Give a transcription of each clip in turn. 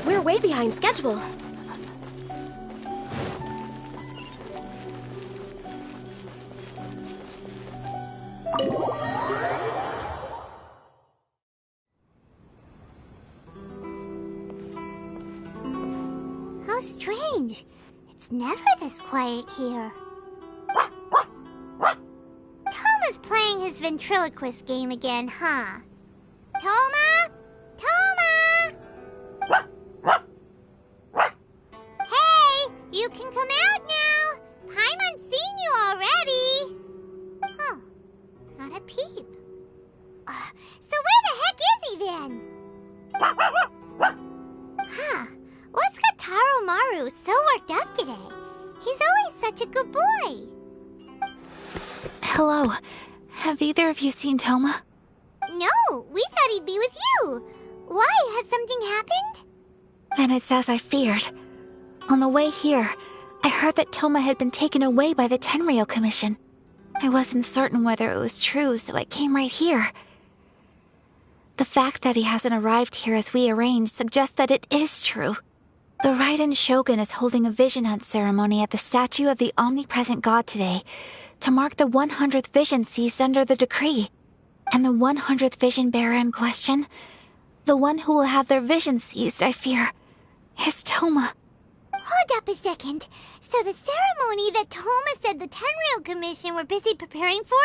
We're way behind schedule. How strange. It's never this quiet here. Toma's playing his ventriloquist game again, huh? Toma? Toma! Hey, you can come out now. Paimon's seen you already. Huh, not a peep. So where the heck is he then? Huh, what's got Taro Maru so worked up today? He's always such a good boy. Hello. Have either of you seen Toma? No, we thought he'd be with you. Why? Has something happened? Then it's as I feared. On the way here, I heard that Toma had been taken away by the Tenryou Commission. I wasn't certain whether it was true, so I came right here. The fact that he hasn't arrived here as we arranged suggests that it is true. The Raiden Shogun is holding a vision hunt ceremony at the statue of the omnipresent god today to mark the 100th vision seized under the decree. And the 100th vision bearer in question, the one who will have their vision seized, I fear, is Toma. Hold up a second. So the ceremony that Toma said the Tenryou Commission were busy preparing for,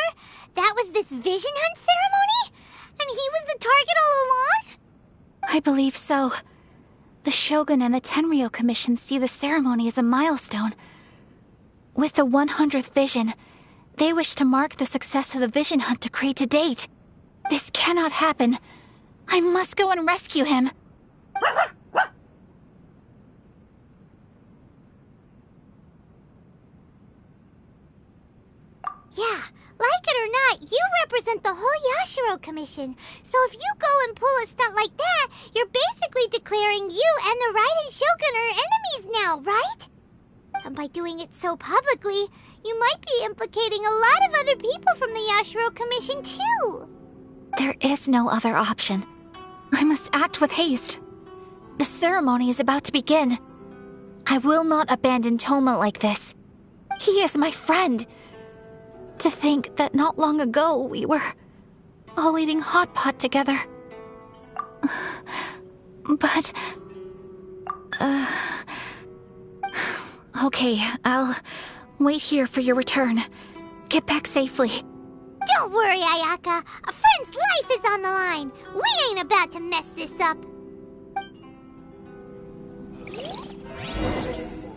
that was this vision hunt ceremony? And he was the target all along? I believe so. The Shogun and the Tenryou Commission see the ceremony as a milestone. With the 100th vision, they wish to mark the success of the vision hunt decree to date. This cannot happen. I must go and rescue him. Yeah, like it or not, you represent the whole Yashiro Commission. So if you go and pull a stunt like that, you're basically declaring you and the Raiden Shogun are enemies now, right? And by doing it so publicly, you might be implicating a lot of other people from the Yashiro Commission too. There is no other option. I must act with haste. The ceremony is about to begin. I will not abandon Toma like this. He is my friend. To think that not long ago we were all eating hot pot together. But... Okay, I'll wait here for your return. Get back safely. Don't worry, Ayaka. A friend's life is on the line. We ain't about to mess this up.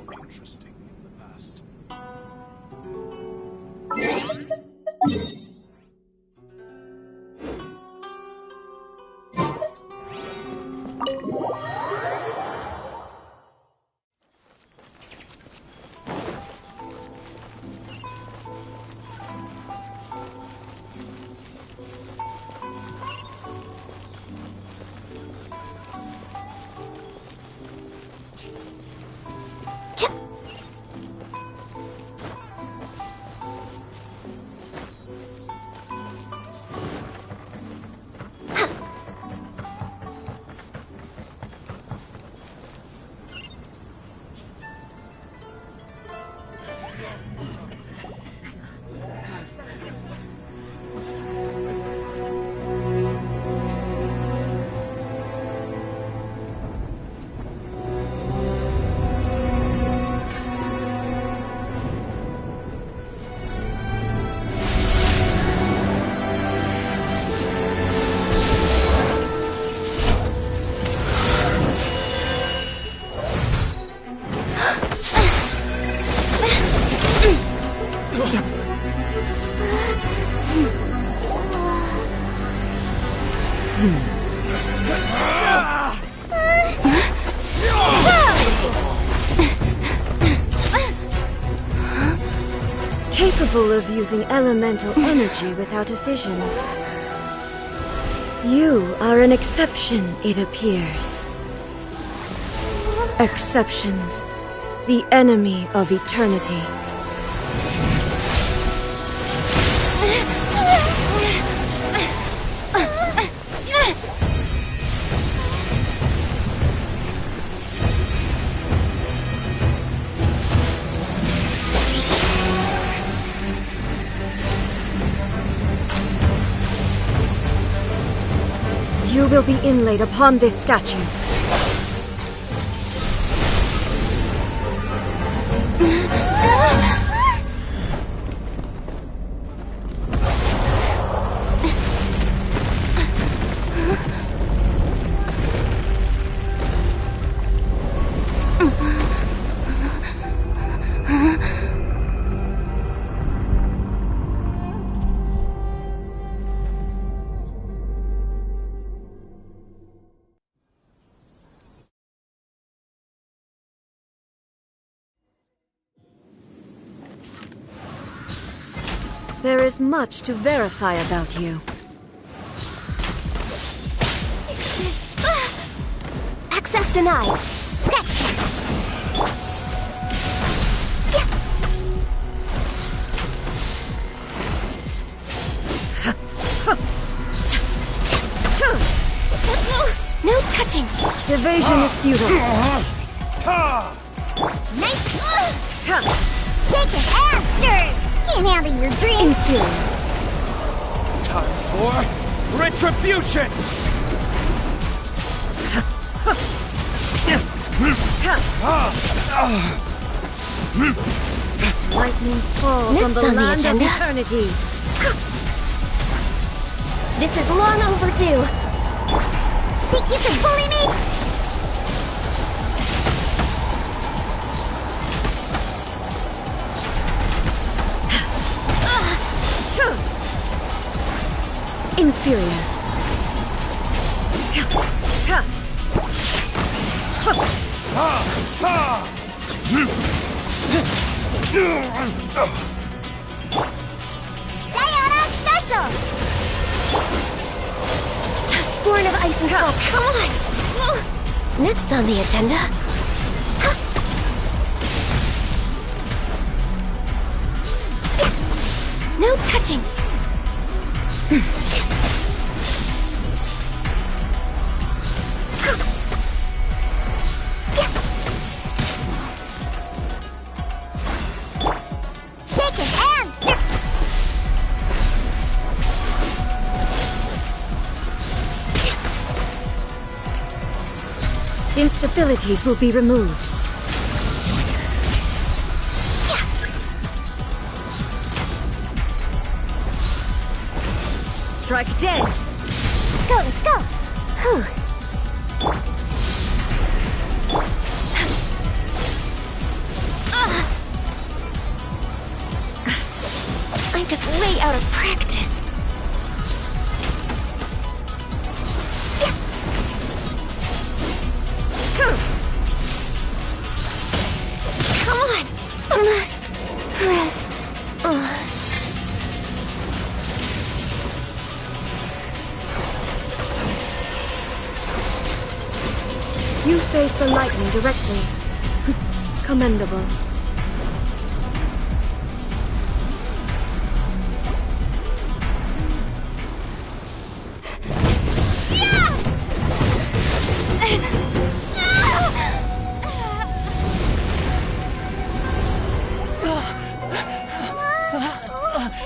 More interesting in the past. Capable of using elemental energy without a fission. You are an exception, it appears. Exceptions. The enemy of eternity. You will be inlaid upon this statue. There is much to verify about you. Access denied. Sketch. No touching. Evasion is futile. Nice. Shaken and stirred. Can't handle your dreams. Inferior. Time for retribution! Lightning falls Next on the on the land agenda. of eternity. This is long overdue. Think you can bully me? Inferior. Diana Special! Born of ice and fog. Come on. Next on the agenda. No touching. Shaken and stirred. Instabilities will be removed. Strike dead. Let's go, let's go. Whew. I'm just way out of practice. Come on! I must press. You face the lightning directly. Commendable.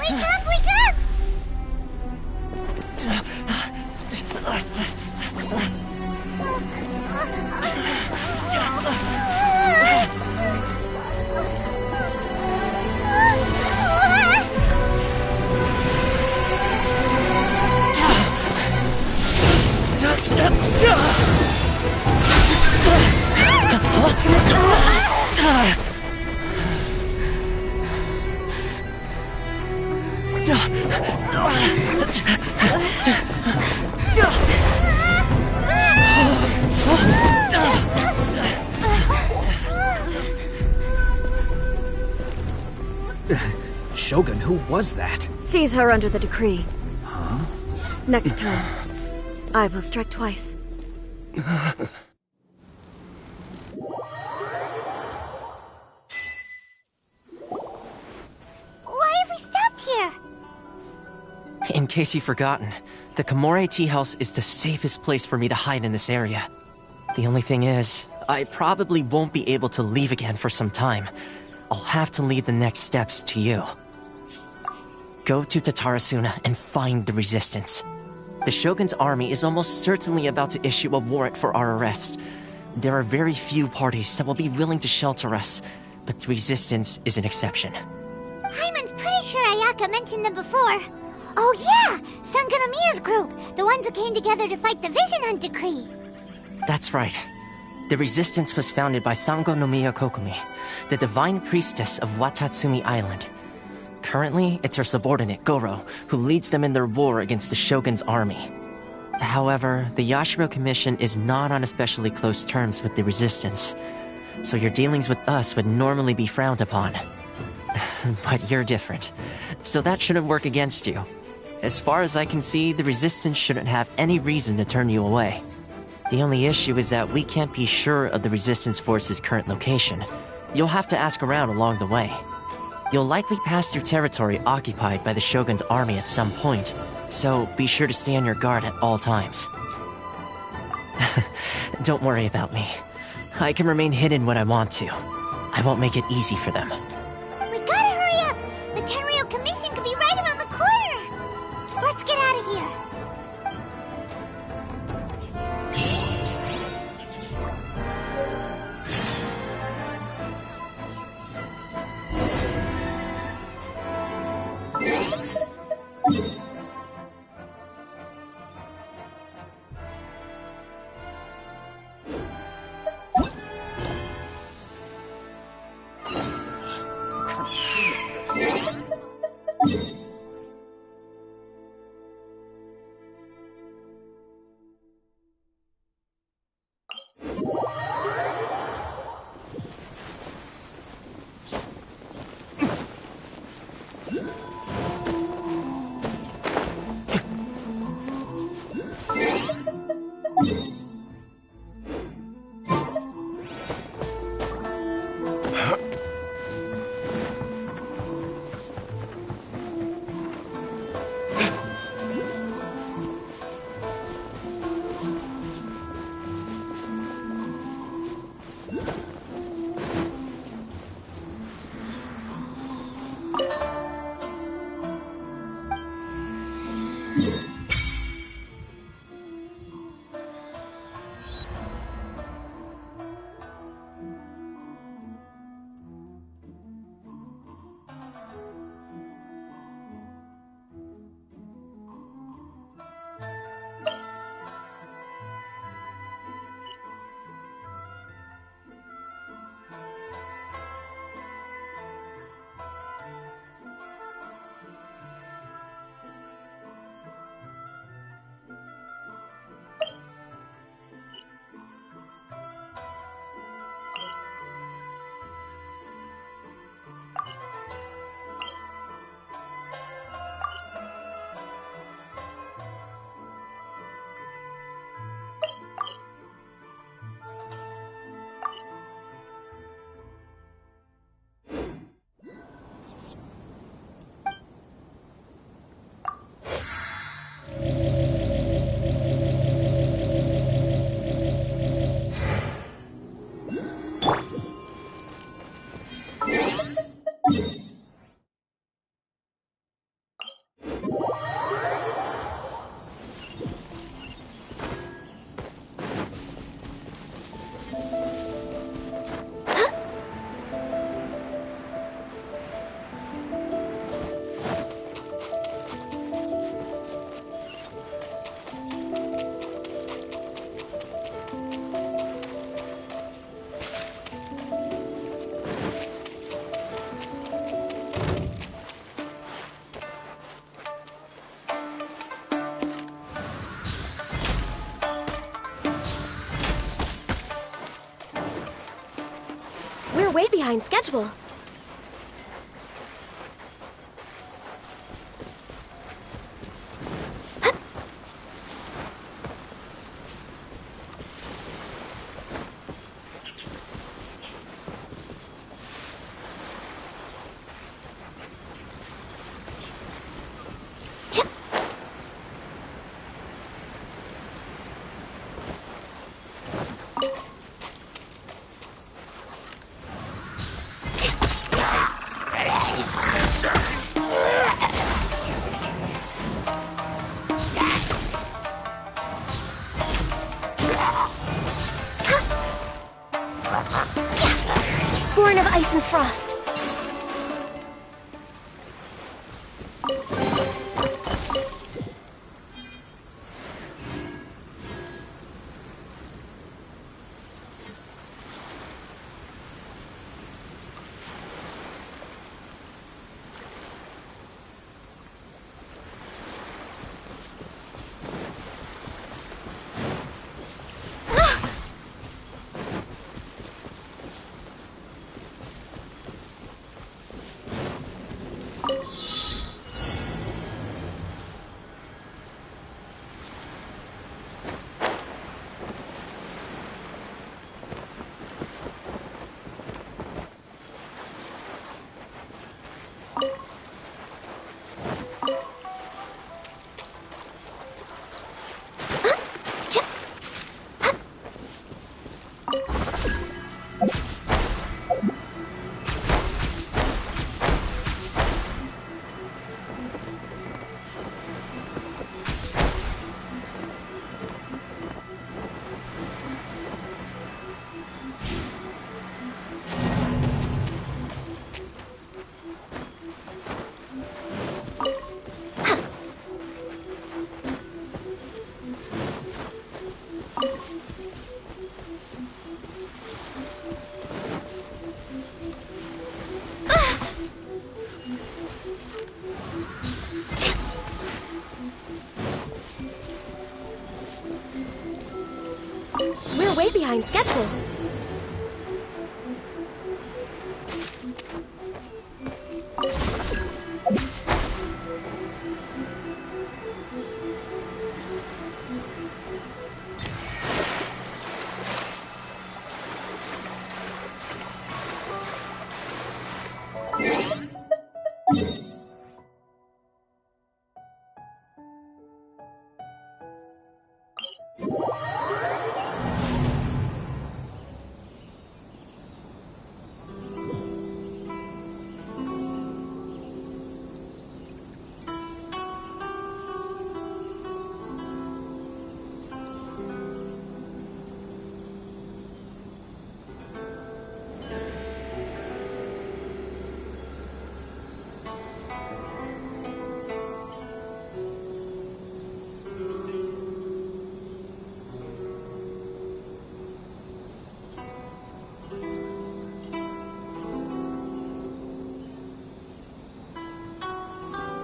Wake up, wake up! Shogun, who was that? Seize her under the decree. Huh? Next time, I will strike twice. Why have we stopped here? In case you've forgotten, the Komore Tea House is the safest place for me to hide in this area. The only thing is, I probably won't be able to leave again for some time. I'll have to leave the next steps to you. Go to Tatarasuna and find the resistance. The Shogun's army is almost certainly about to issue a warrant for our arrest. There are very few parties that will be willing to shelter us, but the resistance is an exception. Hyman's pretty sure Ayaka mentioned them before. Oh yeah! Sangonomiya's group! The ones who came together to fight the Vision Hunt Decree! That's right. The resistance was founded by Sangonomiya Kokumi, the divine priestess of Watatsumi Island. Currently, it's her subordinate, Goro, who leads them in their war against the Shogun's army. However, the Yashiro Commission is not on especially close terms with the resistance, so your dealings with us would normally be frowned upon. But you're different, so that shouldn't work against you. As far as I can see, the resistance shouldn't have any reason to turn you away. The only issue is that we can't be sure of the resistance force's current location. You'll have to ask around along the way. You'll likely pass through territory occupied by the Shogun's army at some point, so be sure to stay on your guard at all times. Don't worry about me. I can remain hidden when I want to. I won't make it easy for them. We gotta hurry up! The Tenryou Commission could be right around the corner! Let's get out of here! We're way behind schedule. ice and frost. We're way behind schedule.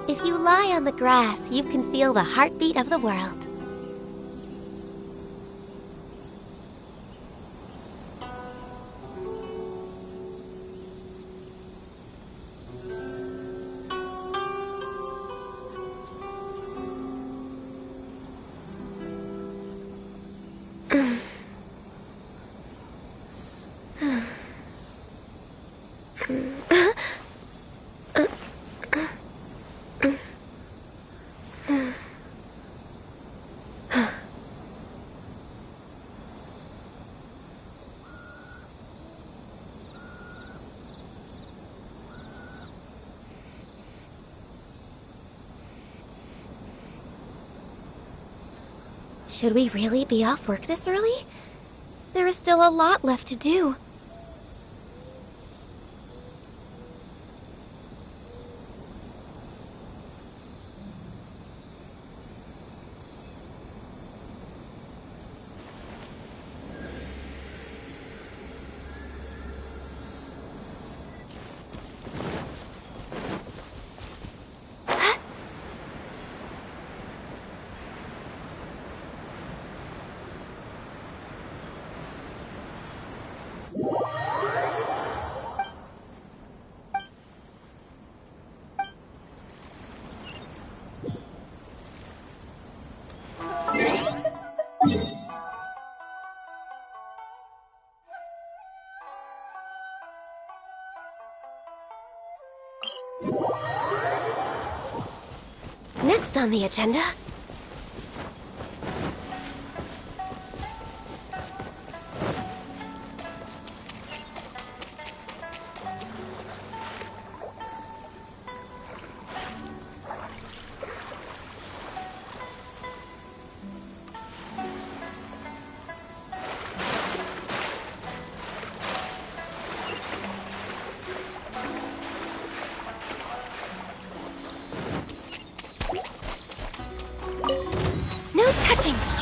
If you lie on the grass, you can feel the heartbeat of the world. Should we really be off work this early? There is still a lot left to do. Next on the agenda... touching!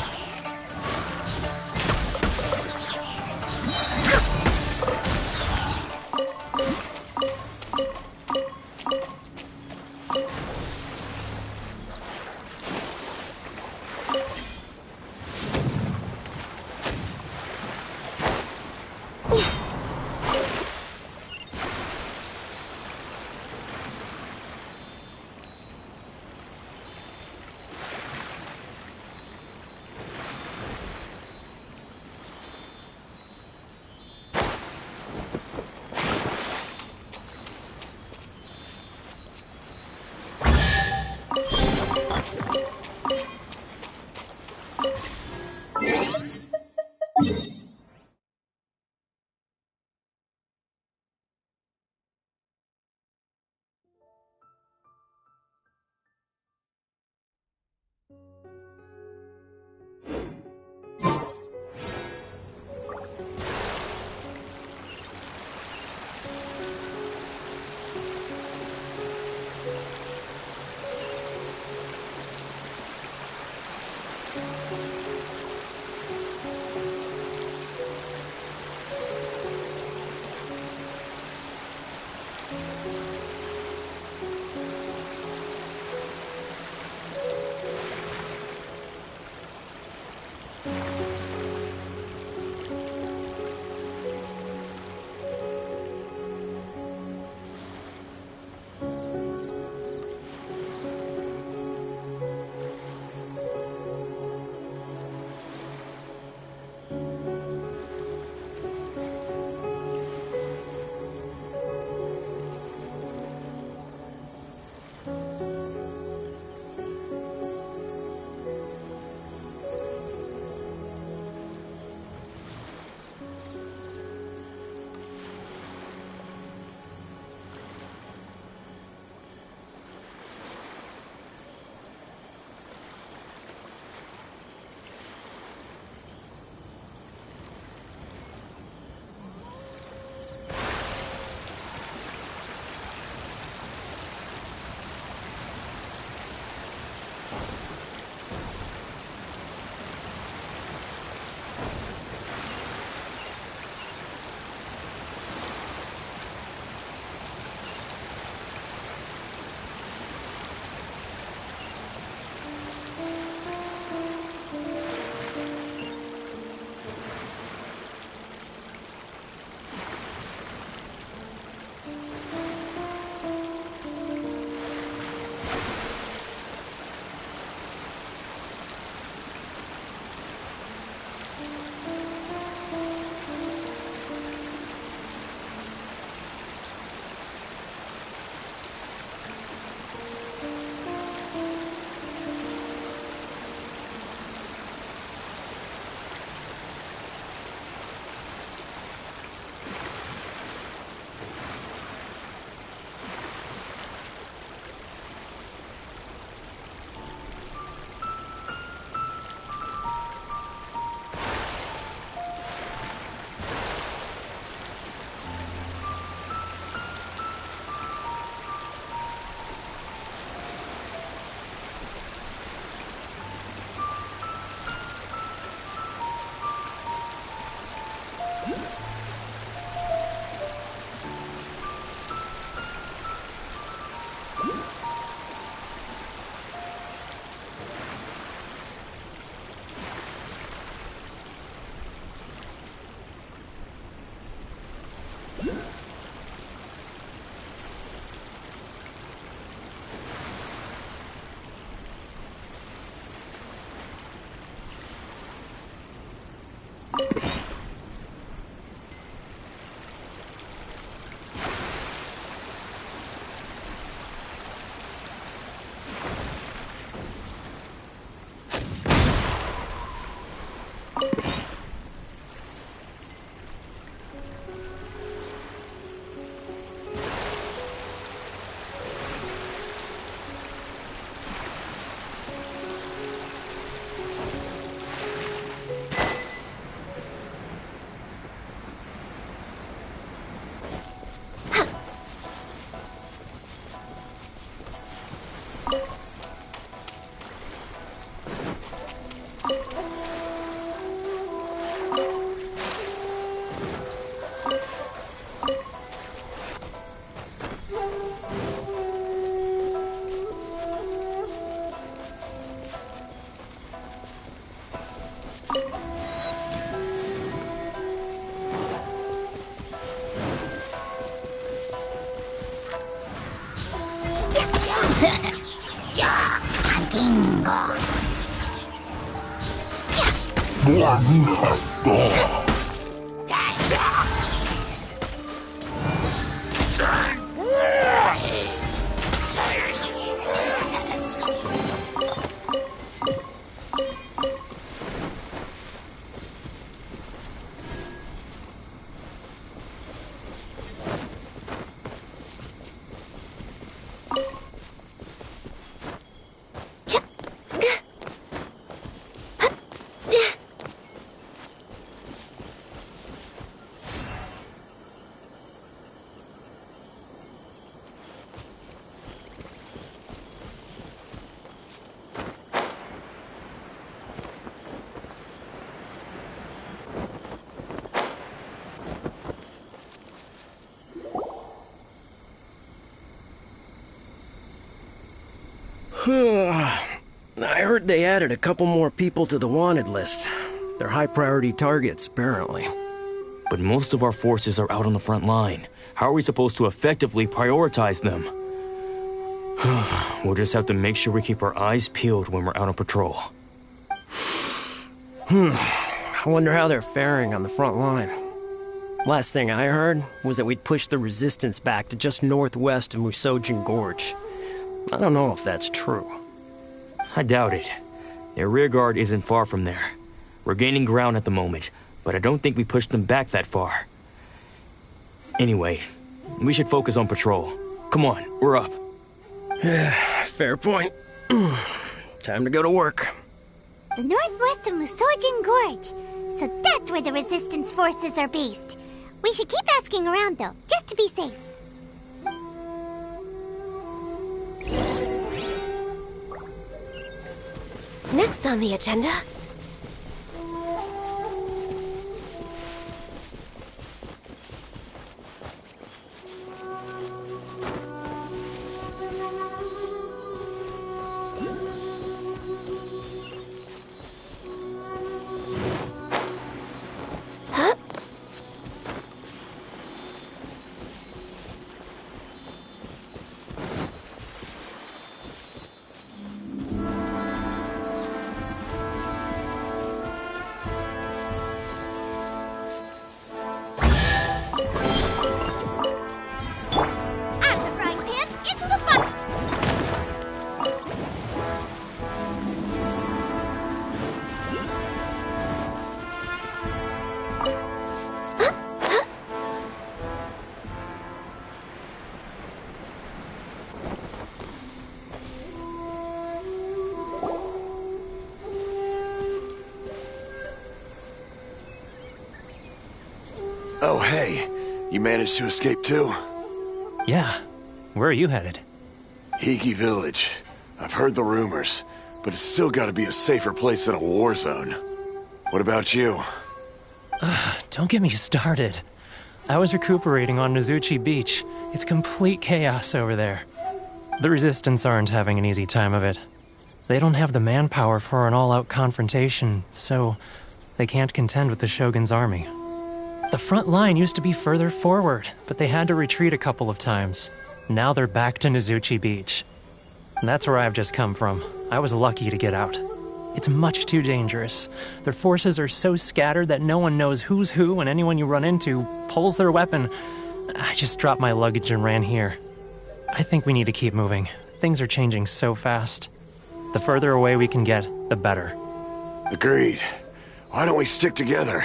I heard they added a couple more people to the wanted list. They're high-priority targets, apparently. But most of our forces are out on the front line. How are we supposed to effectively prioritize them? We'll just have to make sure we keep our eyes peeled when we're out on patrol. I wonder how they're faring on the front line. Last thing I heard was that we'd pushed the resistance back to just northwest of Musojin Gorge. I don't know if that's true. I doubt it. Their rearguard isn't far from there. We're gaining ground at the moment, but I don't think we pushed them back that far. Anyway, we should focus on patrol. Come on, we're up. Fair point. Time to go to work. The northwest of Musojin Gorge. So that's where the resistance forces are based. We should keep asking around though, just to be safe. Next on the agenda... Oh, hey. You managed to escape too? Yeah. Where are you headed? Higi Village. I've heard the rumors, but it's still gotta be a safer place than a war zone. What about you? Don't get me started. I was recuperating on Naruchi Beach. It's complete chaos over there. The Resistance aren't having an easy time of it. They don't have the manpower for an all-out confrontation, so they can't contend with the Shogun's army. The front line used to be further forward, but they had to retreat a couple of times. Now they're back to Naruchi Beach. That's where I've just come from. I was lucky to get out. It's much too dangerous. Their forces are so scattered that no one knows who's who, and anyone you run into pulls their weapon. I just dropped my luggage and ran here. I think we need to keep moving. Things are changing so fast. The further away we can get, the better. Agreed. Why don't we stick together?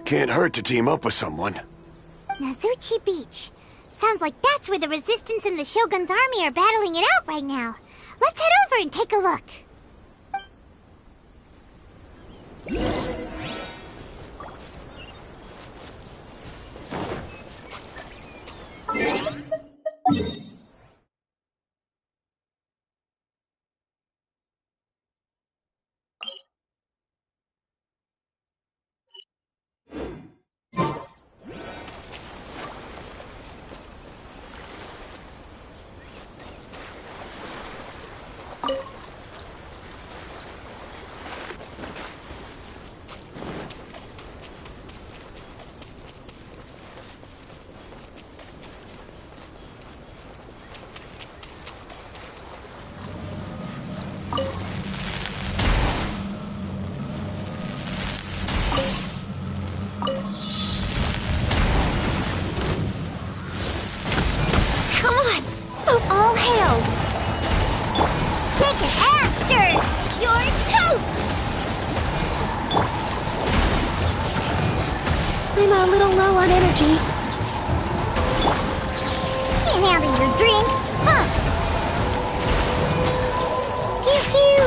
Can't hurt to team up with someone. Naruchi Beach. Sounds like that's where the Resistance and the Shogun's army are battling it out right now. Let's head over and take a look. a little low on energy. Can't handle your drink, huh? Pew pew!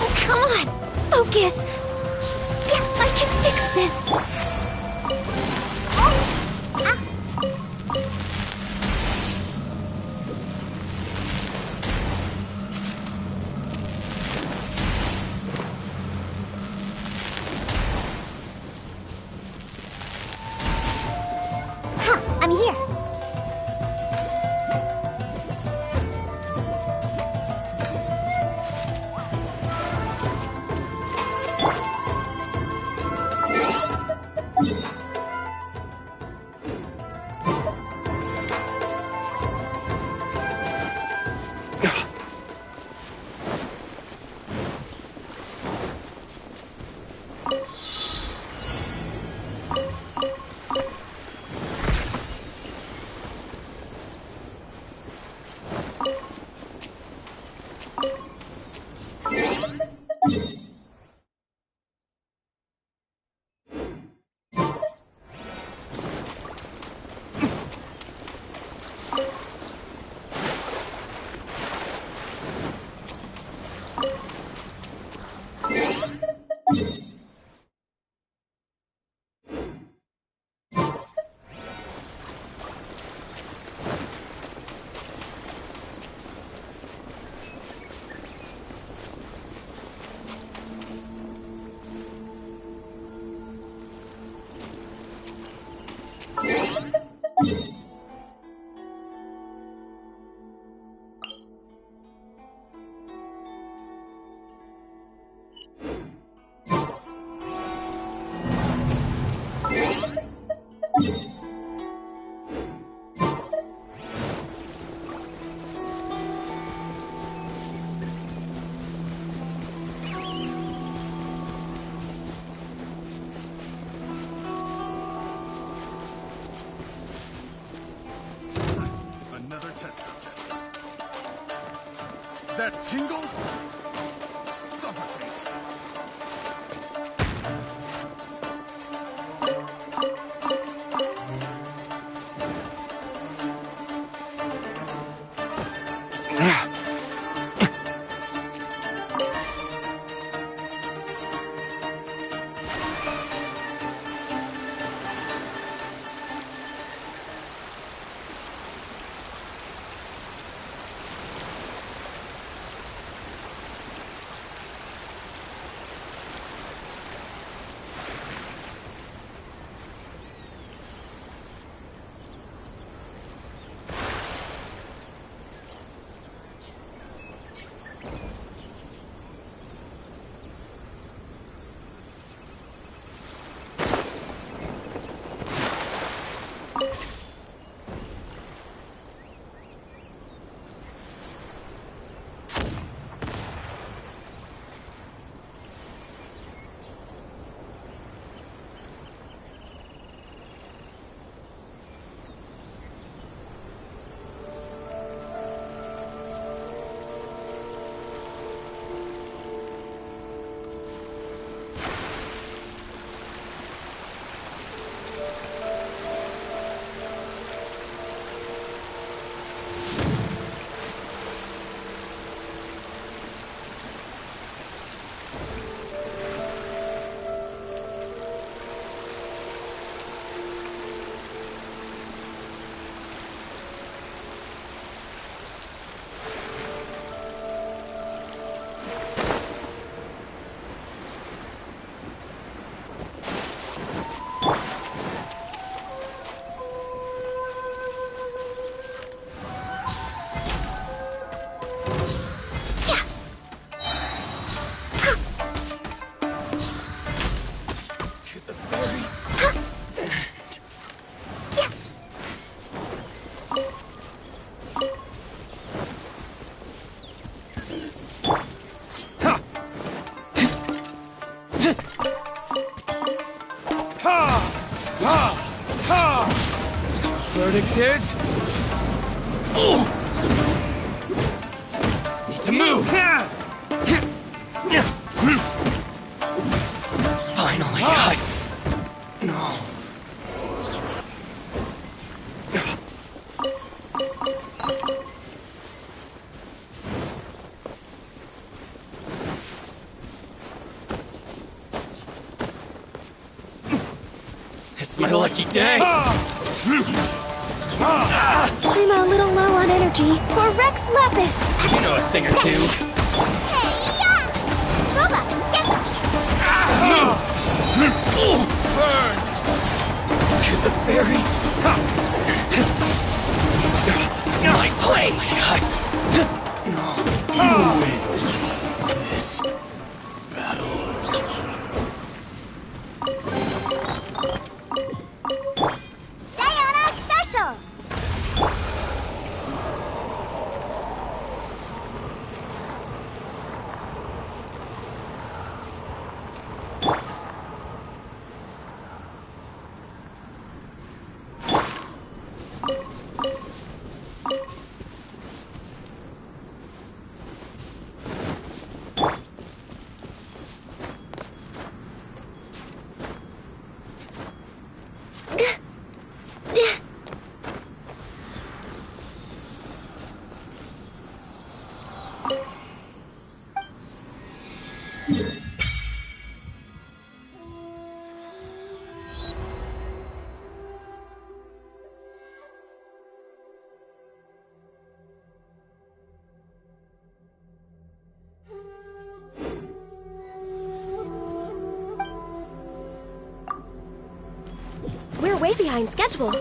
Oh, come on! Focus! Yeah, I can fix this! I'm here. Another test subject. That tingle? Suffocate. my lucky day. I'm a little low on energy. For Rex Lapis! You know a thing or two. Hey-ya! Booba, get them! Burn! To the fairy. My blade. This battle. Diana Special! We're way behind schedule.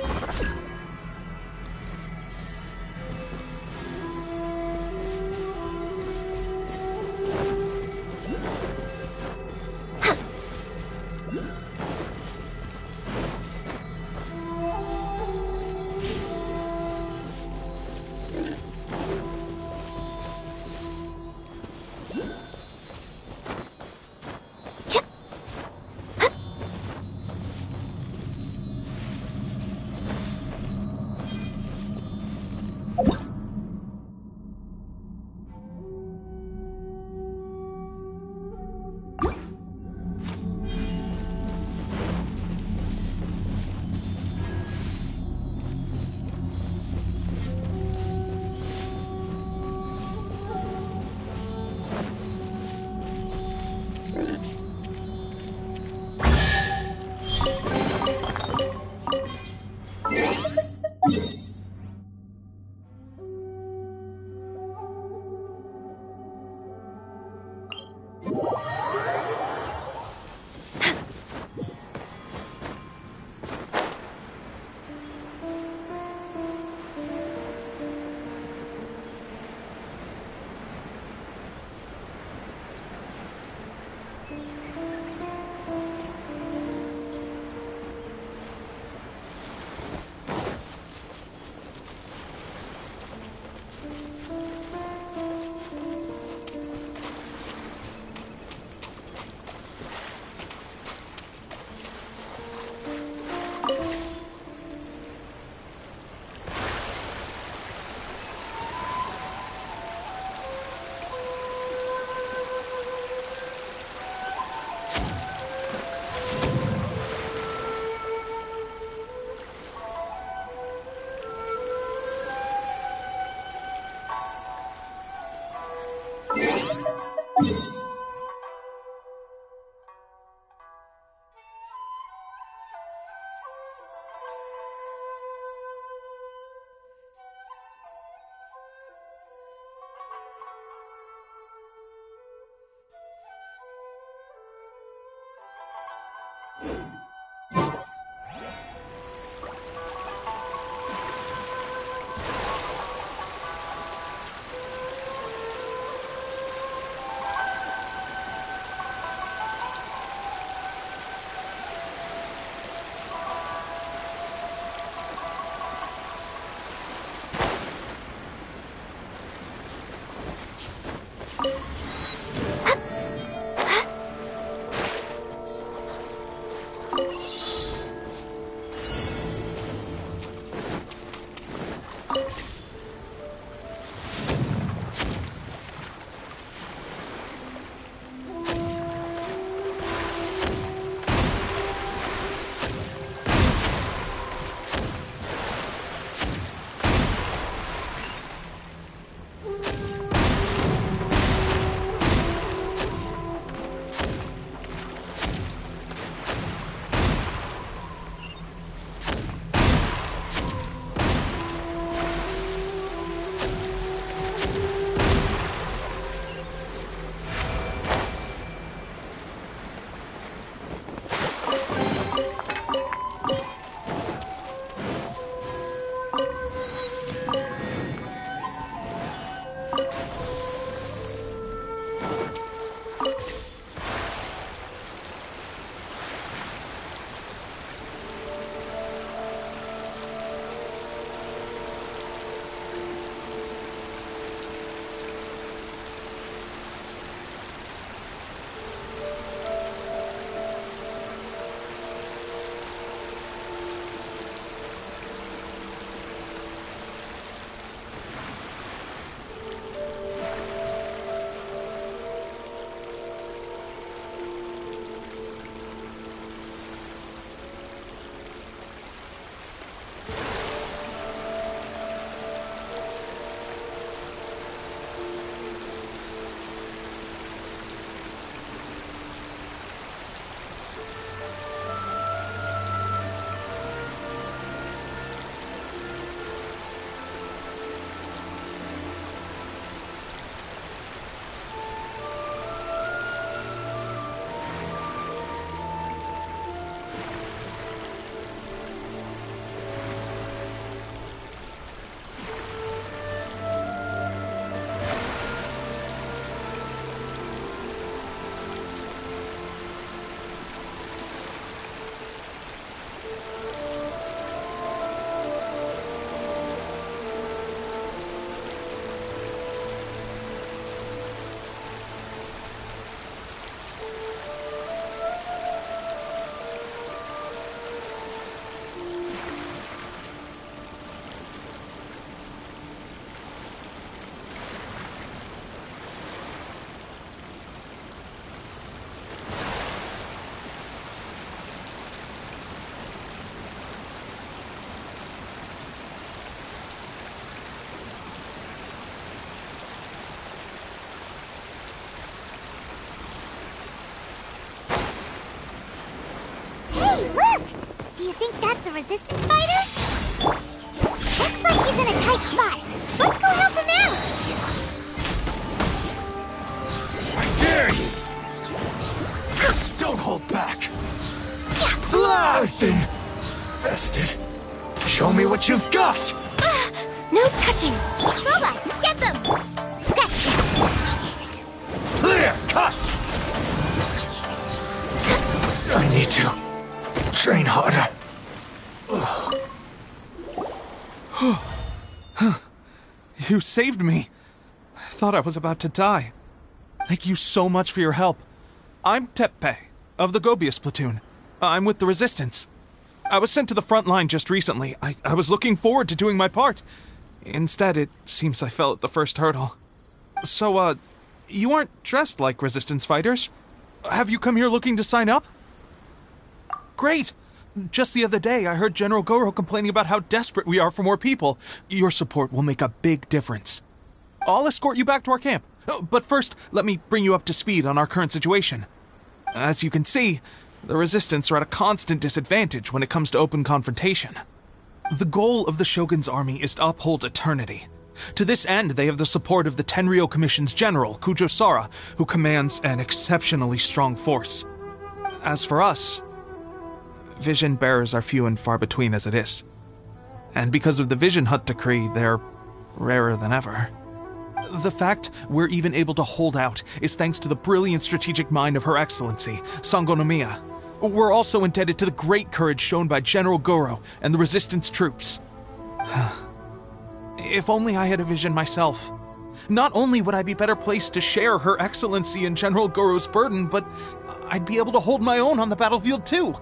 You think that's a resistance fighter? Looks like he's in a tight spot. Let's go help him out! I dare you! Don't hold back! Slash! Bested. Show me what you've got! No touching! Robot, get them! Scratch them! Clear! Cut! I need to train harder. You saved me. I thought I was about to die. Thank you so much for your help. I'm Teppei, of the Gobius platoon. I'm with the Resistance. I was sent to the front line just recently. I was looking forward to doing my part. Instead, it seems I fell at the first hurdle. So, you aren't dressed like Resistance fighters? Have you come here looking to sign up? Great! Just the other day, I heard General Goro complaining about how desperate we are for more people. Your support will make a big difference. I'll escort you back to our camp. But first, let me bring you up to speed on our current situation. As you can see, the Resistance are at a constant disadvantage when it comes to open confrontation. The goal of the Shogun's army is to uphold eternity. To this end, they have the support of the Tenryou Commission's general, Kujou Sara, who commands an exceptionally strong force. As for us, vision bearers are few and far between as it is. And because of the Vision Hut decree, they're rarer than ever. The fact we're even able to hold out is thanks to the brilliant strategic mind of Her Excellency, Sango no Miya. We're also indebted to the great courage shown by General Goro and the Resistance troops. If only I had a vision myself. Not only would I be better placed to share Her Excellency and General Goro's burden, but I'd be able to hold my own on the battlefield too.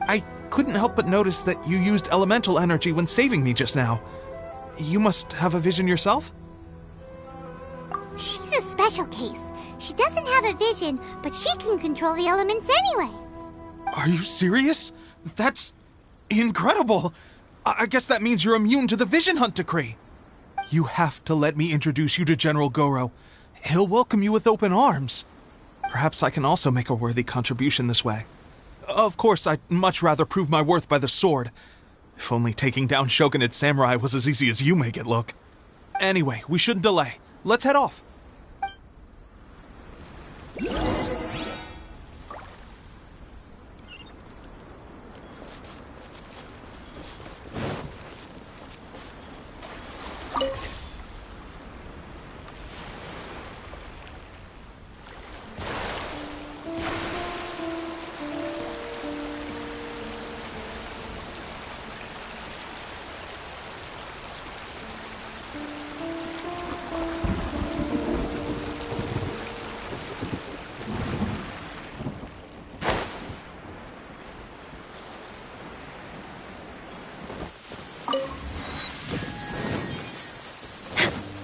I couldn't help but notice that you used elemental energy when saving me just now. You must have a vision yourself? She's a special case. She doesn't have a vision, but she can control the elements anyway. Are you serious? That's incredible. I guess that means you're immune to the Vision Hunt decree. You have to let me introduce you to General Goro. He'll welcome you with open arms. Perhaps I can also make a worthy contribution this way. Of course, I'd much rather prove my worth by the sword. If only taking down shogunate samurai was as easy as you make it look. Anyway, we shouldn't delay. Let's head off.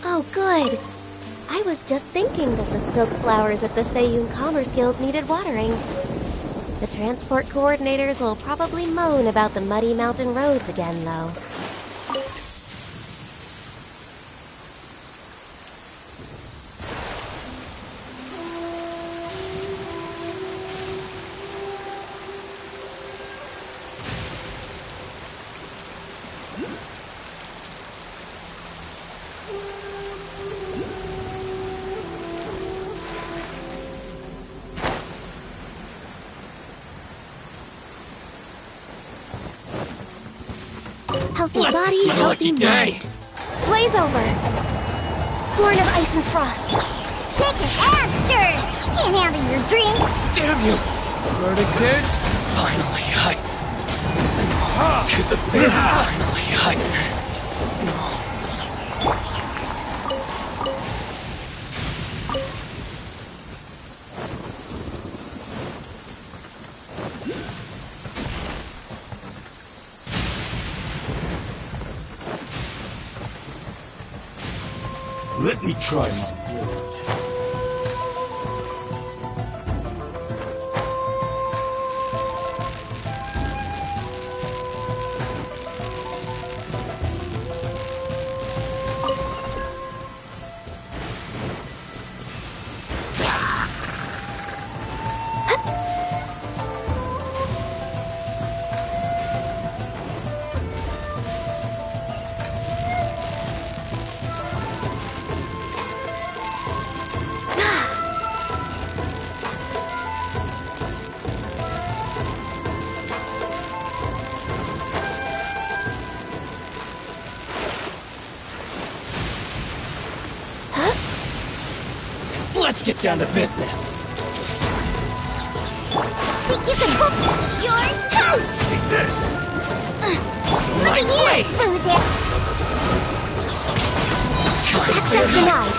Oh, good. I was just thinking that the silk flowers at the Feiyun Commerce Guild needed watering. The transport coordinators will probably moan about the muddy mountain roads again, though. Healthy body, healthy mind. Blaze over. Born of ice and frost. Shake it and stir it. Can't handle your drink. Damn you! Verdict is finally to the pit. Finally let me try my blade. Let's get down to business. Think you can whoop your toast? Take this. Look at you, Fujitou. Access denied.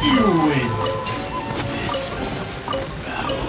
You win this battle.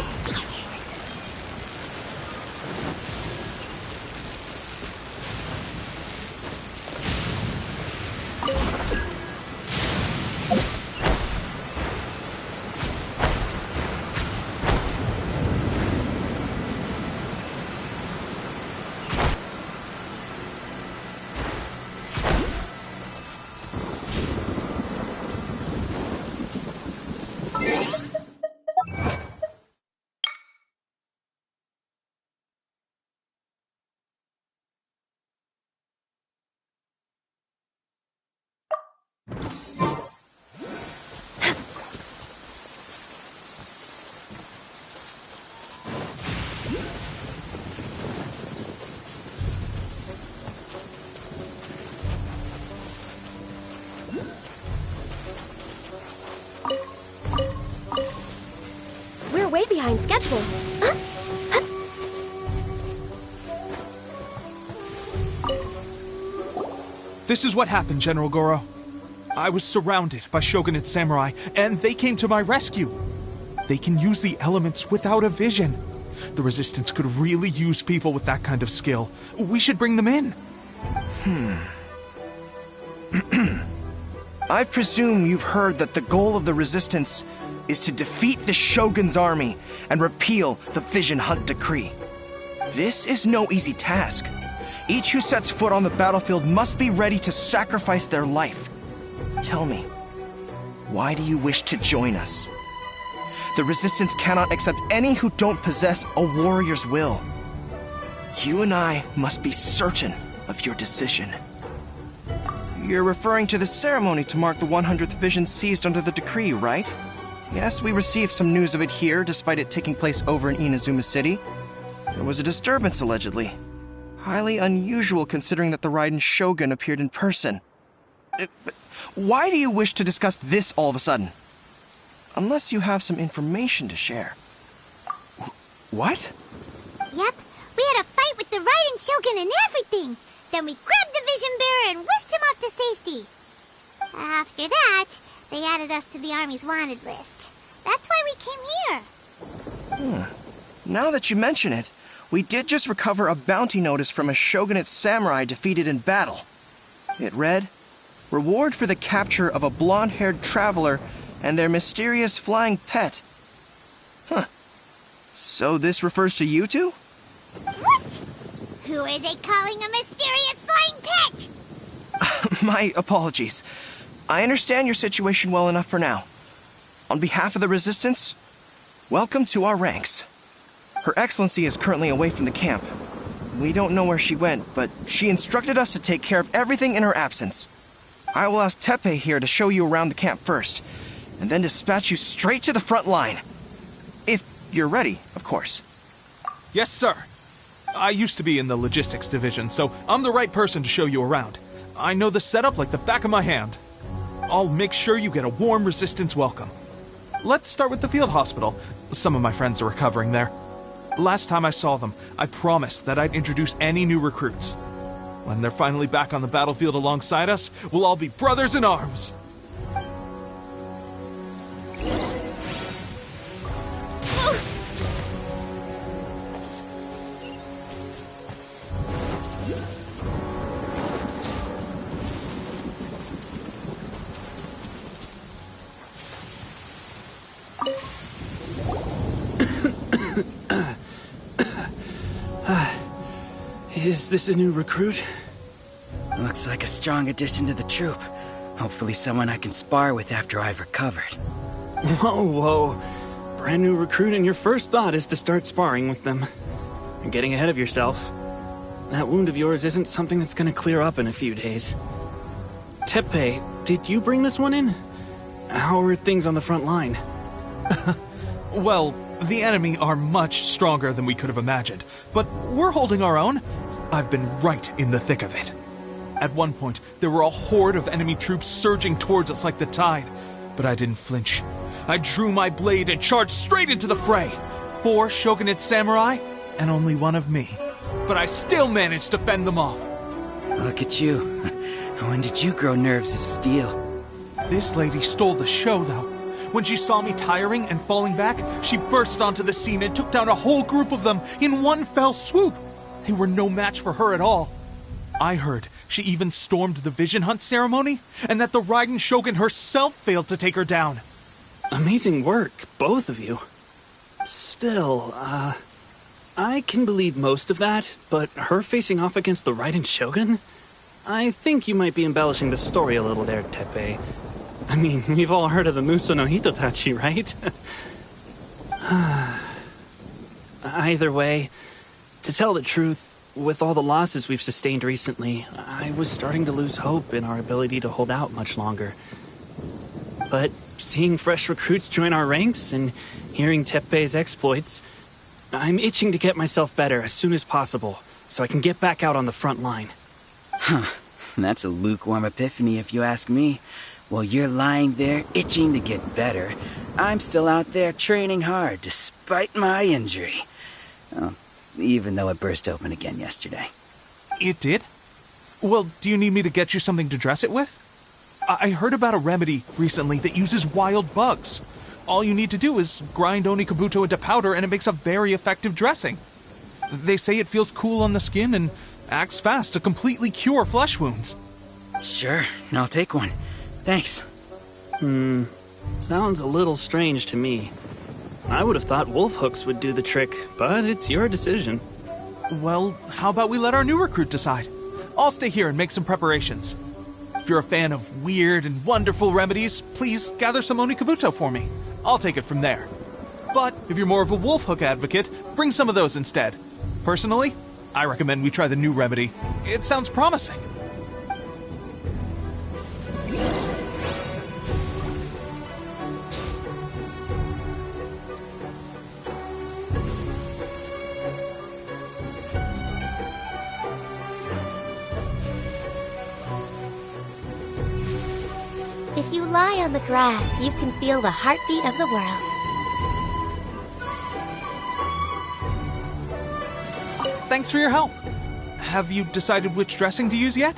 We're way behind schedule. This is what happened, General Goro. I was surrounded by shogunate samurai, and they came to my rescue. They can use the elements without a vision. The Resistance could really use people with that kind of skill. We should bring them in. I presume you've heard that the goal of the Resistance is to defeat the Shogun's army and repeal the Vision Hunt Decree. This is no easy task. Each who sets foot on the battlefield must be ready to sacrifice their life. Tell me, why do you wish to join us? The Resistance cannot accept any who don't possess a warrior's will. You and I must be certain of your decision. You're referring to the ceremony to mark the 100th vision seized under the decree, right? Yes, we received some news of it here, despite it taking place over in Inazuma City. There was a disturbance, allegedly. Highly unusual considering that the Raiden Shogun appeared in person. But why do you wish to discuss this all of a sudden? Unless you have some information to share. What? Yep, we had a fight with the Raiden Shogun and everything. Then we grabbed the Vision Bearer and whisked him off to safety. After that, they added us to the Army's wanted list. That's why we came here. Now that you mention it, we did just recover a bounty notice from a shogunate samurai defeated in battle. It read, "Reward for the capture of a blonde-haired traveler and their mysterious flying pet." Huh. So this refers to you two? What? Who are they calling a mysterious flying pet? My apologies. I understand your situation well enough for now. On behalf of the Resistance, welcome to our ranks. Her Excellency is currently away from the camp. We don't know where she went, but she instructed us to take care of everything in her absence. I will ask Teppei here to show you around the camp first, and then dispatch you straight to the front line. If you're ready, of course. Yes, sir. I used to be in the logistics division, so I'm the right person to show you around. I know the setup like the back of my hand. I'll make sure you get a warm Resistance welcome. Let's start with the field hospital. Some of my friends are recovering there. Last time I saw them, I promised that I'd introduce any new recruits. When they're finally back on the battlefield alongside us, we'll all be brothers in arms. Is this a new recruit? Looks like a strong addition to the troop. Hopefully someone I can spar with after I've recovered. Whoa. Brand new recruit and your first thought is to start sparring with them. You're getting ahead of yourself. That wound of yours isn't something that's gonna clear up in a few days. Teppei, did you bring this one in? How are things on the front line? Well, the enemy are much stronger than we could have imagined, but we're holding our own. I've been right in the thick of it. At one point, there were a horde of enemy troops surging towards us like the tide, but I didn't flinch. I drew my blade and charged straight into the fray. 4 shogunate samurai, and only one of me. But I still managed to fend them off. Look at you. When did you grow nerves of steel? This lady stole the show, though. When she saw me tiring and falling back, she burst onto the scene and took down a whole group of them in one fell swoop. They were no match for her at all. I heard she even stormed the vision hunt ceremony, and that the Raiden Shogun herself failed to take her down. Amazing work, both of you. Still, I can believe most of that, but her facing off against the Raiden Shogun? I think you might be embellishing the story a little there, Teppei. I mean, we've all heard of the Muso no Hitotachi, right? Either way, to tell the truth, with all the losses we've sustained recently, I was starting to lose hope in our ability to hold out much longer. But seeing fresh recruits join our ranks and hearing Teppei's exploits, I'm itching to get myself better as soon as possible, so I can get back out on the front line. Huh. That's a lukewarm epiphany if you ask me. While you're lying there itching to get better, I'm still out there training hard despite my injury. Oh, even though it burst open again yesterday. It did? Well, do you need me to get you something to dress it with? I heard about a remedy recently that uses wild bugs. All you need to do is grind Onikabuto into powder and it makes a very effective dressing. They say it feels cool on the skin and acts fast to completely cure flesh wounds. Sure, I'll take one. Thanks. Sounds a little strange to me. I would have thought wolf hooks would do the trick, but it's your decision. Well, how about we let our new recruit decide? I'll stay here and make some preparations. If you're a fan of weird and wonderful remedies, please gather some Onikabuto for me. I'll take it from there. But if you're more of a wolf hook advocate, bring some of those instead. Personally, I recommend we try the new remedy. It sounds promising. If you lie on the grass, you can feel the heartbeat of the world. Thanks for your help. Have you decided which dressing to use yet?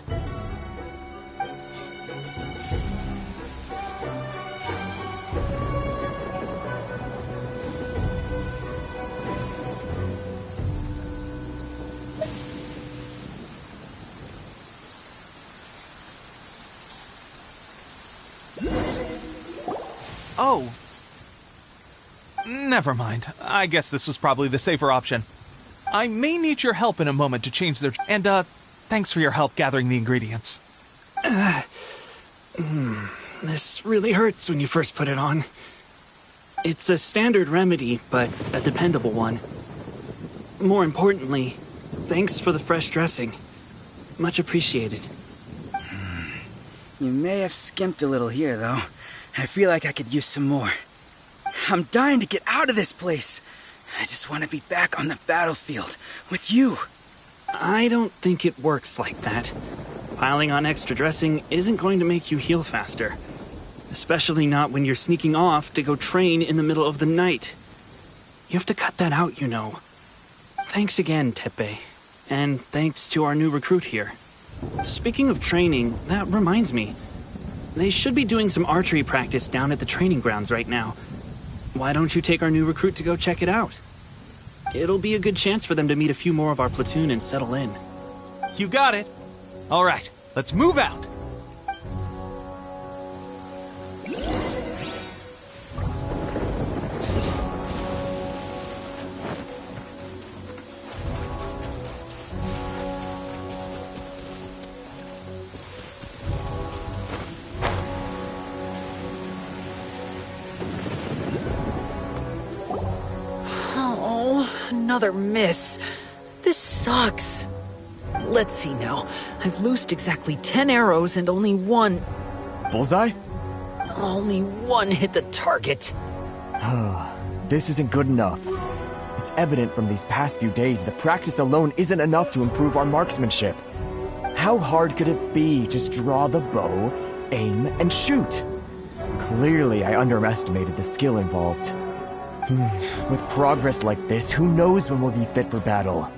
Oh. Never mind. I guess this was probably the safer option. I may need your help in a moment to change their... And, thanks for your help gathering the ingredients. This really hurts when you first put it on. It's a standard remedy, but a dependable one. More importantly, thanks for the fresh dressing. Much appreciated. You may have skimped a little here, though. I feel like I could use some more. I'm dying to get out of this place. I just want to be back on the battlefield with you. I don't think it works like that. Piling on extra dressing isn't going to make you heal faster. Especially not when you're sneaking off to go train in the middle of the night. You have to cut that out, you know. Thanks again, Teppei. And thanks to our new recruit here. Speaking of training, that reminds me. They should be doing some archery practice down at the training grounds right now. Why don't you take our new recruit to go check it out? It'll be a good chance for them to meet a few more of our platoon and settle in. You got it. All right, let's move out. Another miss. This sucks. Let's see now. I've loosed exactly 10 arrows and only one... Bullseye? Only one hit the target. This isn't good enough. It's evident from these past few days that practice alone isn't enough to improve our marksmanship. How hard could it be? Just draw the bow, aim, and shoot. Clearly, I underestimated the skill involved. With progress like this, who knows when we'll be fit for battle?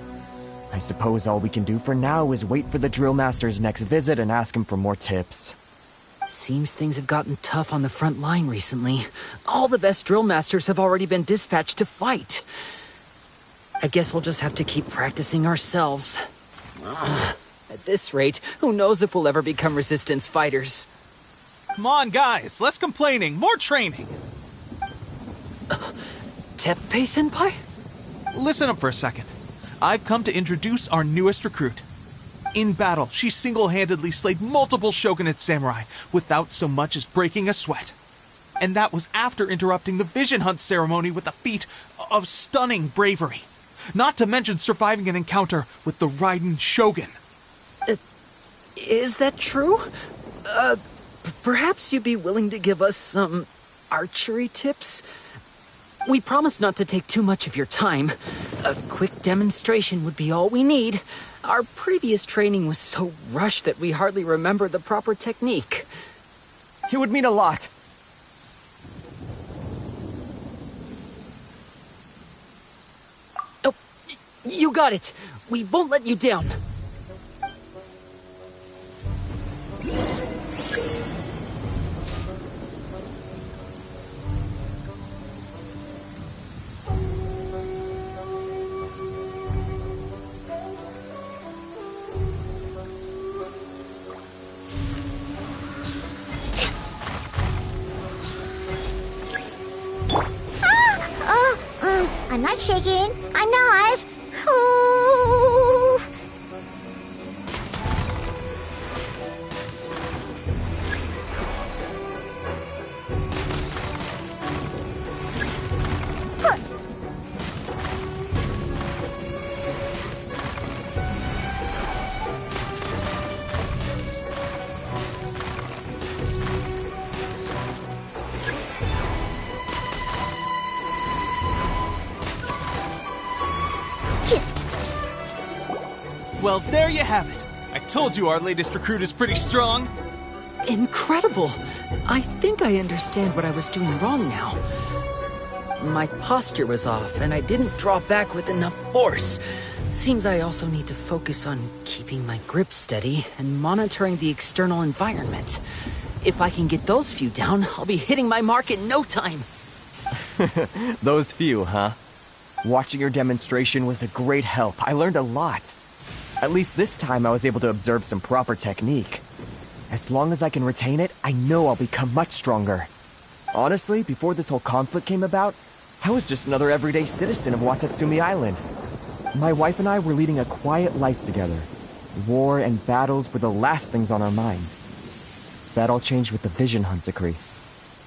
I suppose all we can do for now is wait for the drill master's next visit and ask him for more tips. Seems things have gotten tough on the front line recently. All the best drill masters have already been dispatched to fight. I guess we'll just have to keep practicing ourselves. At this rate, who knows if we'll ever become resistance fighters. Come on, guys, less complaining, more training. Teppei-senpai? Listen up for a second. I've come to introduce our newest recruit. In battle, she single-handedly slayed multiple shogunate samurai without so much as breaking a sweat. And that was after interrupting the vision hunt ceremony with a feat of stunning bravery. Not to mention surviving an encounter with the Raiden Shogun. Is that true? Perhaps you'd be willing to give us some archery tips? We promise not to take too much of your time. A quick demonstration would be all we need. Our previous training was so rushed that we hardly remember the proper technique. It would mean a lot. Oh, you got it. We won't let you down. I'm not shaking. I'm not. Ooh. Well, there you have it. I told you our latest recruit is pretty strong. Incredible! I think I understand what I was doing wrong now. My posture was off, and I didn't draw back with enough force. Seems I also need to focus on keeping my grip steady and monitoring the external environment. If I can get those few down, I'll be hitting my mark in no time. Those few, huh? Watching your demonstration was a great help. I learned a lot. At least this time I was able to observe some proper technique. As long as I can retain it, I know I'll become much stronger. Honestly, before this whole conflict came about, I was just another everyday citizen of Watatsumi Island. My wife and I were leading a quiet life together. War and battles were the last things on our mind. That all changed with the Vision Hunt decree.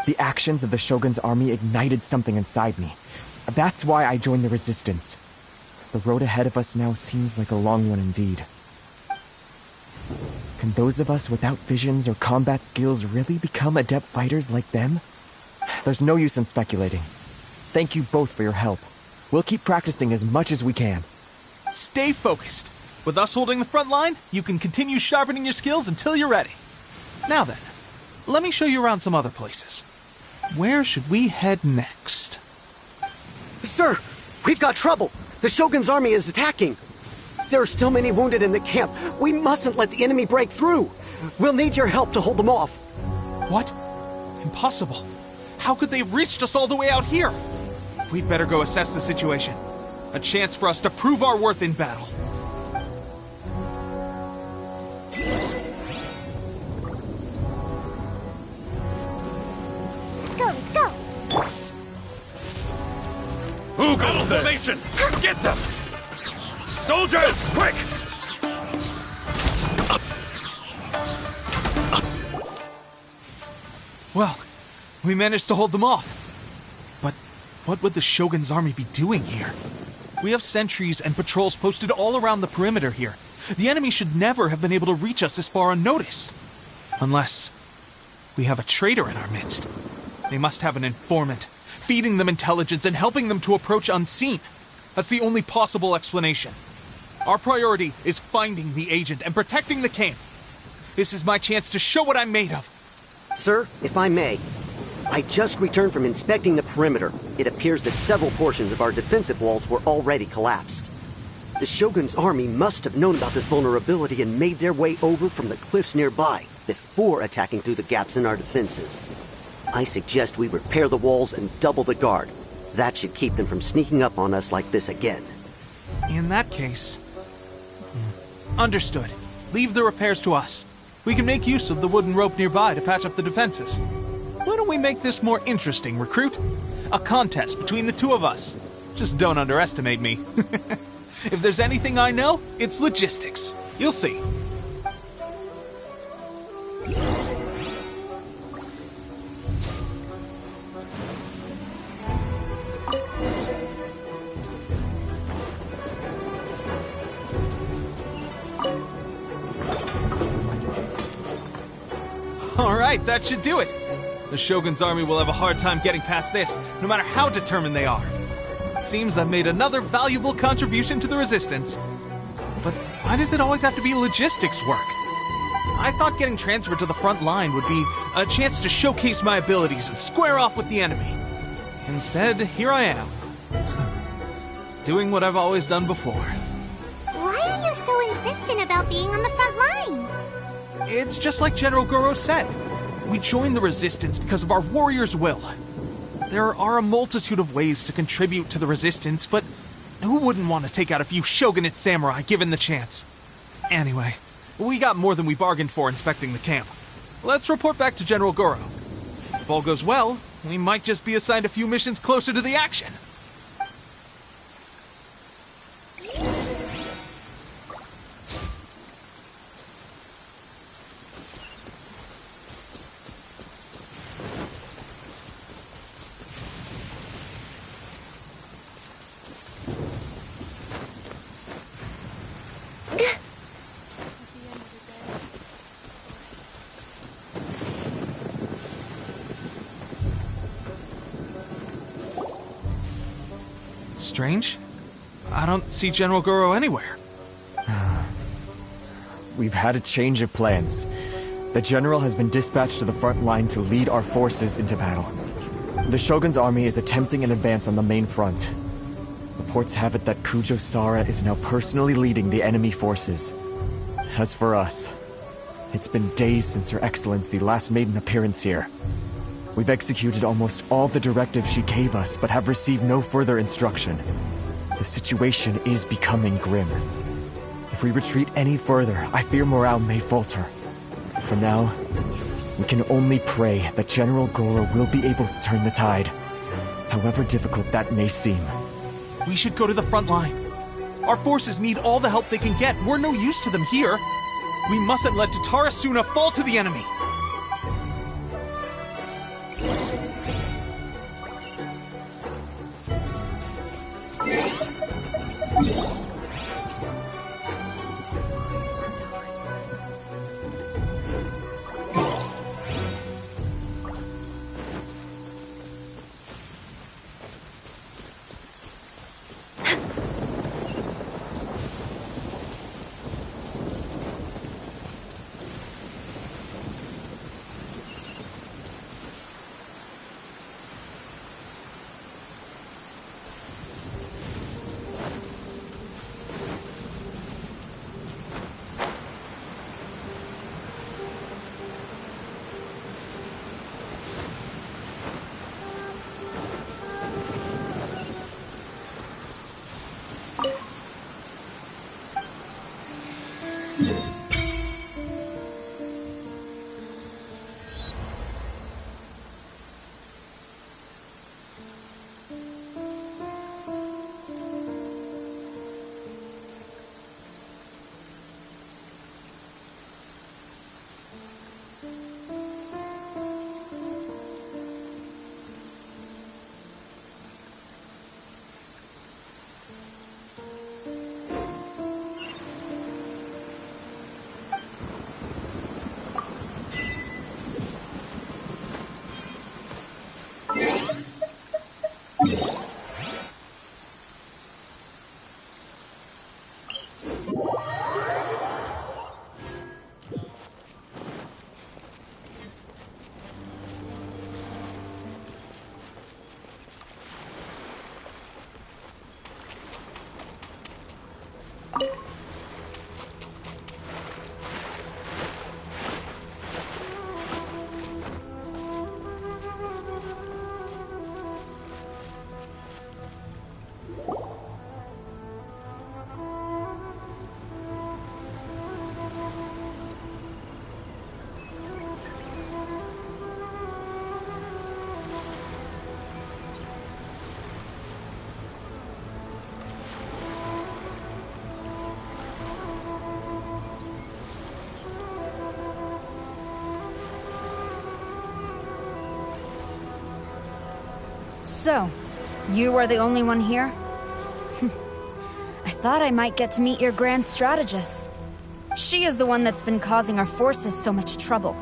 The actions of the Shogun's army ignited something inside me. That's why I joined the Resistance. The road ahead of us now seems like a long one indeed. Can those of us without visions or combat skills really become adept fighters like them? There's no use in speculating. Thank you both for your help. We'll keep practicing as much as we can. Stay focused. With us holding the front line, you can continue sharpening your skills until you're ready. Now then, let me show you around some other places. Where should we head next? Sir, we've got trouble. The Shogun's army is attacking. There are still many wounded in the camp. We mustn't let the enemy break through. We'll need your help to hold them off. What? Impossible. How could they have reached us all the way out here? We'd better go assess the situation. A chance for us to prove our worth in battle. Let's go, let's go. Who got formation? Get them! Soldiers, quick! Well, we managed to hold them off. But what would the Shogun's army be doing here? We have sentries and patrols posted all around the perimeter here. The enemy should never have been able to reach us this far unnoticed. Unless we have a traitor in our midst. They must have an informant, feeding them intelligence and helping them to approach unseen. That's the only possible explanation. Our priority is finding the agent and protecting the camp. This is my chance to show what I'm made of. Sir, if I may, I just returned from inspecting the perimeter. It appears that several portions of our defensive walls were already collapsed. The Shogun's army must have known about this vulnerability and made their way over from the cliffs nearby before attacking through the gaps in our defenses. I suggest we repair the walls and double the guard. That should keep them from sneaking up on us like this again. In that case... Understood. Leave the repairs to us. We can make use of the wooden rope nearby to patch up the defenses. Why don't we make this more interesting, Recruit? A contest between the two of us. Just don't underestimate me. If there's anything I know, it's logistics. You'll see. Alright, that should do it. The Shogun's army will have a hard time getting past this, no matter how determined they are. It seems I've made another valuable contribution to the Resistance. But why does it always have to be logistics work? I thought getting transferred to the front line would be a chance to showcase my abilities and square off with the enemy. Instead, here I am. Doing what I've always done before. Why are you so insistent about being on the front line? It's just like General Goro said. We joined the Resistance because of our warriors' will. There are a multitude of ways to contribute to the Resistance, but who wouldn't want to take out a few shogunate samurai given the chance? Anyway, we got more than we bargained for inspecting the camp. Let's report back to General Goro. If all goes well, we might just be assigned a few missions closer to the action. Strange. I don't see General Goro anywhere. We've had a change of plans. The General has been dispatched to the front line to lead our forces into battle. The Shogun's army is attempting an advance on the main front. Reports have it that Kujou Sara is now personally leading the enemy forces. As for us, it's been days since Her Excellency last made an appearance here. We've executed almost all the directives she gave us, but have received no further instruction. The situation is becoming grim. If we retreat any further, I fear morale may falter. For now, we can only pray that General Goro will be able to turn the tide, however difficult that may seem. We should go to the front line. Our forces need all the help they can get. We're no use to them here. We mustn't let Tatarasuna fall to the enemy. So, you are the only one here? I thought I might get to meet your grand strategist. She is the one that's been causing our forces so much trouble.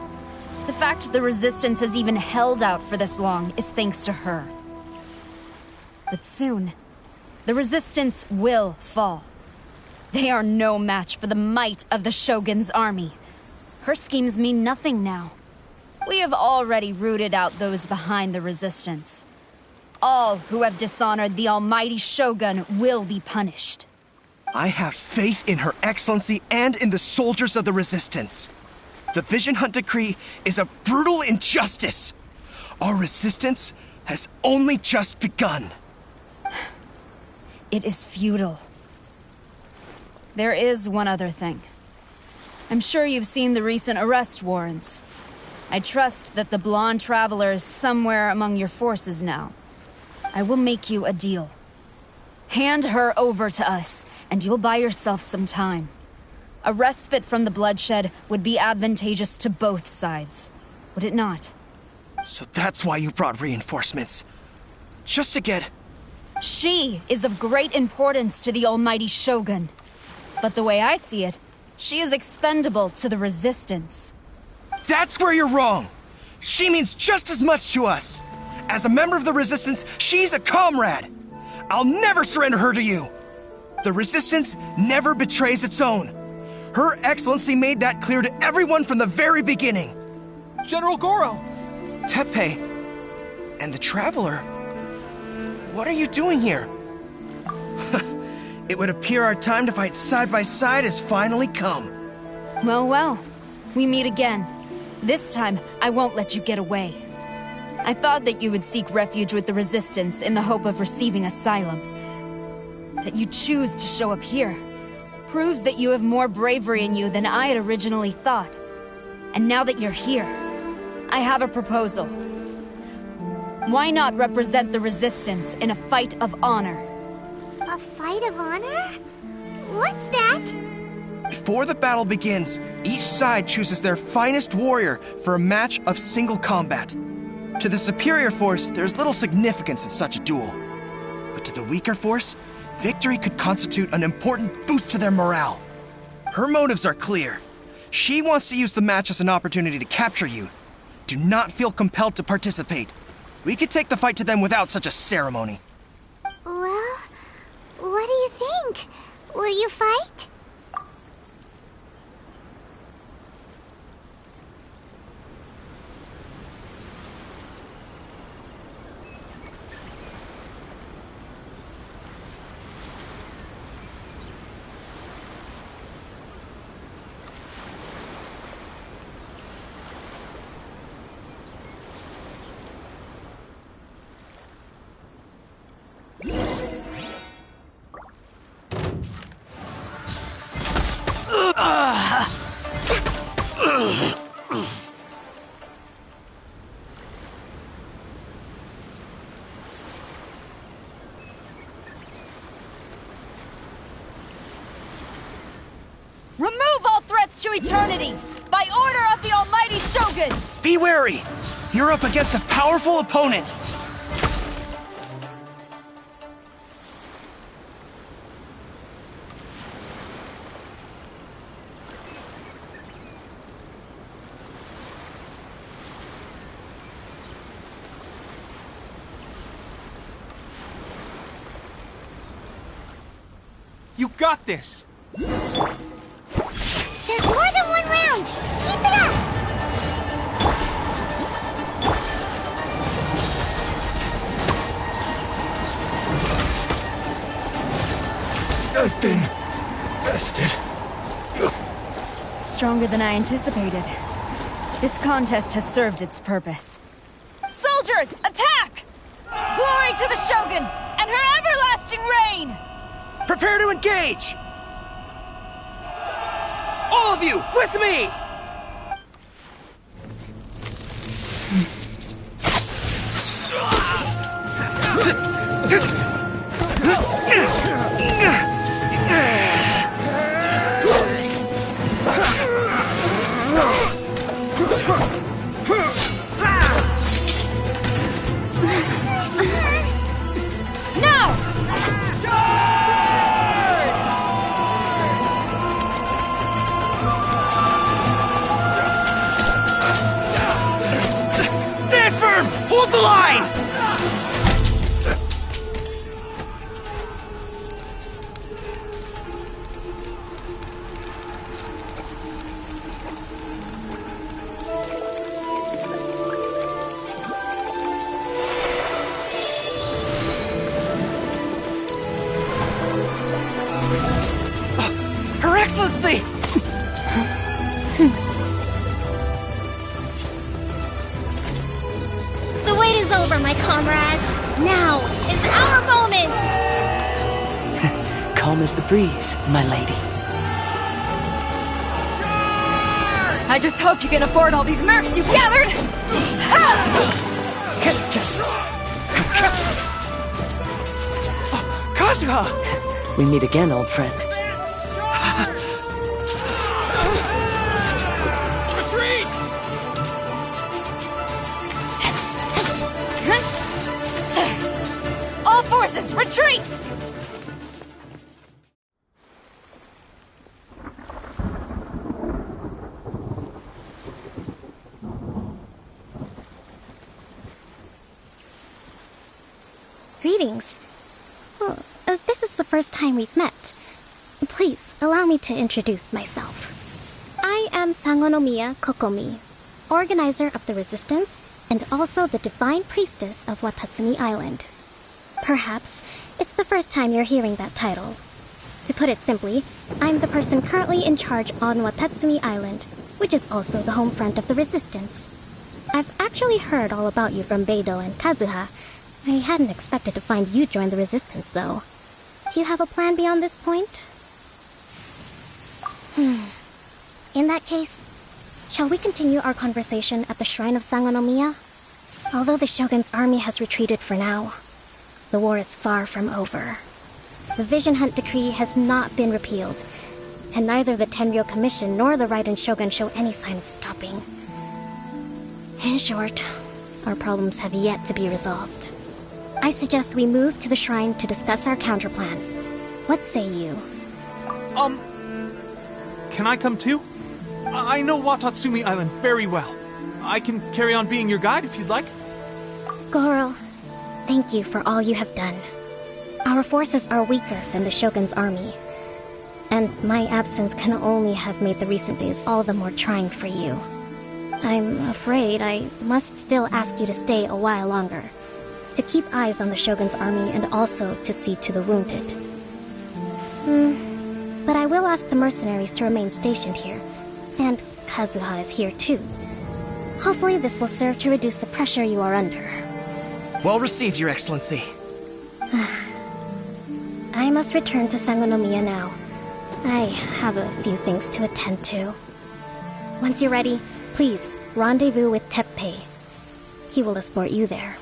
The fact the Resistance has even held out for this long is thanks to her. But soon, the Resistance will fall. They are no match for the might of the Shogun's army. Her schemes mean nothing now. We have already rooted out those behind the Resistance. All who have dishonored the almighty Shogun will be punished. I have faith in Her Excellency and in the soldiers of the Resistance. The Vision Hunt Decree is a brutal injustice. Our resistance has only just begun. It is futile. There is one other thing. I'm sure you've seen the recent arrest warrants. I trust that the blonde traveler is somewhere among your forces now. I will make you a deal. Hand her over to us, and you'll buy yourself some time. A respite from the bloodshed would be advantageous to both sides, would it not? So that's why you brought reinforcements. Just to get... She is of great importance to the almighty Shogun. But the way I see it, she is expendable to the Resistance. That's where you're wrong! She means just as much to us! As a member of the Resistance, she's a comrade! I'll never surrender her to you! The Resistance never betrays its own. Her Excellency made that clear to everyone from the very beginning. General Goro! Teppei and the Traveler? What are you doing here? It would appear our time to fight side by side has finally come. Well, well. We meet again. This time, I won't let you get away. I thought that you would seek refuge with the Resistance in the hope of receiving asylum. That you choose to show up here proves that you have more bravery in you than I had originally thought. And now that you're here, I have a proposal. Why not represent the Resistance in a fight of honor? A fight of honor? What's that? Before the battle begins, each side chooses their finest warrior for a match of single combat. To the superior force, there's little significance in such a duel. But to the weaker force, victory could constitute an important boost to their morale. Her motives are clear. She wants to use the match as an opportunity to capture you. Do not feel compelled to participate. We could take the fight to them without such a ceremony. Well, what do you think? Will you fight? Remove all threats to eternity, by order of the almighty Shogun! Be wary! You're up against a powerful opponent! You got this! There's more than one round! Keep it up! I've been bested. Stronger than I anticipated. This contest has served its purpose. Soldiers, attack! Glory to the Shogun and her everlasting reign! Prepare to engage! All of you, with me! Hold the line! Her Excellency! The wait is over, my comrades. Now is our moment! Calm as the breeze, my lady. I just hope you can afford all these mercs you've gathered! Kazuha! We meet again, old friend. Retreat! All forces, retreat! Greetings. Well, this is the first time we've met. Please, allow me to introduce myself. I am Sangonomiya Kokomi, organizer of the Resistance and also the Divine Priestess of Watatsumi Island. Perhaps it's the first time you're hearing that title. To put it simply, I'm the person currently in charge on Watatsumi Island, which is also the home front of the Resistance. I've actually heard all about you from Beidou and Kazuha. I hadn't expected to find you join the Resistance, though. Do you have a plan beyond this point? In that case, shall we continue our conversation at the Shrine of Sangonomiya? Although the Shogun's army has retreated for now, the war is far from over. The Vision Hunt Decree has not been repealed, and neither the Tenryou Commission nor the Raiden Shogun show any sign of stopping. In short, our problems have yet to be resolved. I suggest we move to the shrine to discuss our counterplan. What say you? Can I come too? I know Watatsumi Island very well. I can carry on being your guide if you'd like. Goro, thank you for all you have done. Our forces are weaker than the Shogun's army, and my absence can only have made the recent days all the more trying for you. I'm afraid I must still ask you to stay a while longer, to keep eyes on the Shogun's army and also to see to the wounded. But I will ask the mercenaries to remain stationed here, and Kazuha is here too. Hopefully this will serve to reduce the pressure you are under. Well received, Your Excellency. I must return to Sangonomiya now. I have a few things to attend to. Once you're ready, please rendezvous with Teppei. He will escort you there.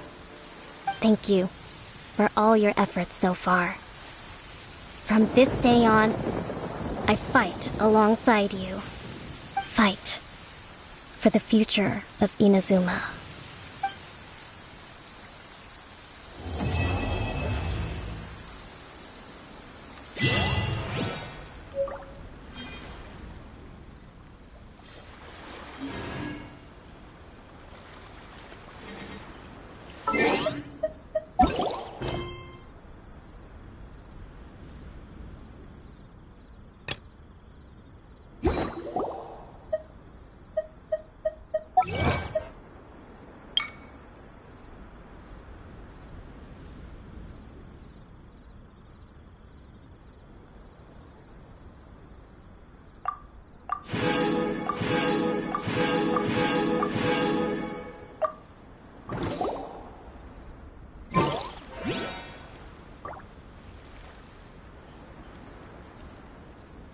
Thank you for all your efforts so far. From this day on, I fight alongside you. Fight for the future of Inazuma.